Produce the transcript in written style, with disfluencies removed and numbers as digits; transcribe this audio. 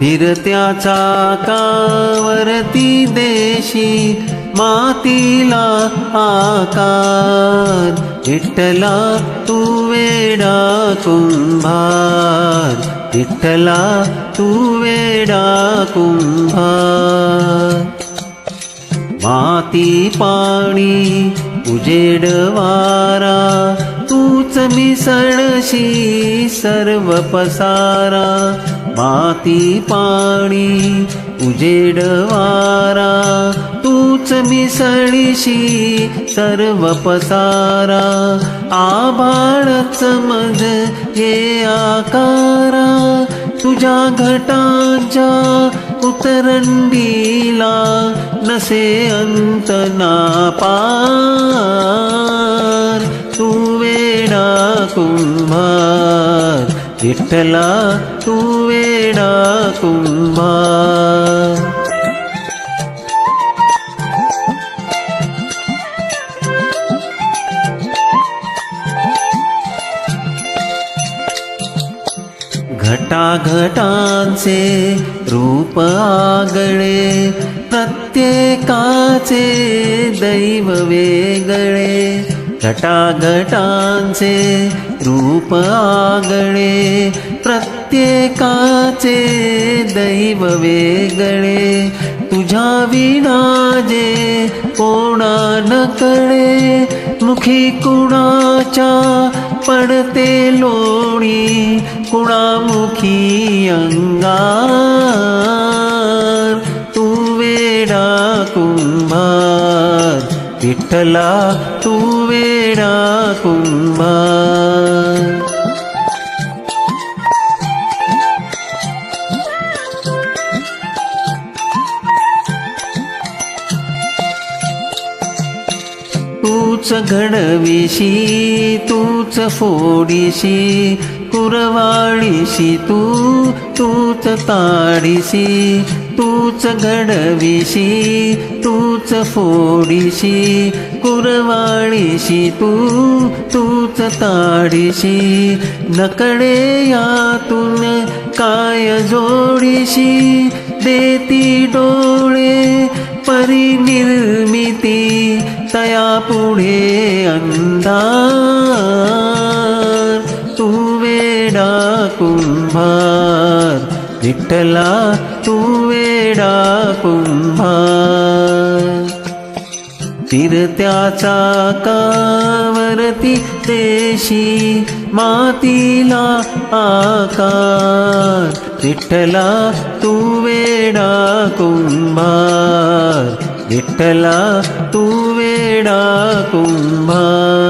फिरत्या चाकावरती देशी मातीला आकार, विठ्ठला तू वेडा कुंभार, विठ्ठला तू वेडा कुंभार. माती पाणी उजेड वारा, तूच मिसळशी सर्व पसारा. माती पाणी उजेड वारा, तूच मिसळशी सर्व पसारा. आभाळच मज ये आकारा, तुझ्या घटांच्या उतरंडीला नसे अंत ना पार. तू वेडा कुंभार, विठ्ठला तू वेडा कुंभार. घटाघटांचे रूप आगळे, प्रत्येकाचे दैव वेगळे. घटाघटांचे रूप आगळे, प्रत्येकाचे दैव वेगळे. तुझ्या विना जे कोणा न कळे, मुखी कुणाच्या पडते लोणी, कुणामुखी अंगार. तू वेडा कुंभार, विठ्ठला तू वेडा कुंभार. तूच घडविशी तूच फोडीशी, कुरवाळीशी तूच ताडीशी. तूच घडविशी तूच फोडीशी, कुरवाळीशी तूच ताडीशी. नकडे यातून काय जोडीशी, देती डोळे परिनिर्मिती, तया पुढे अंधार. तू वेडा कुंभार, विठ्ठला तू वेडा कुंभार. फिरत्या चाकावरती देशी मातीला आकार, विठ्ठला तू वेडा कुंभार, विठ्ठला तू वेडा कुंभार.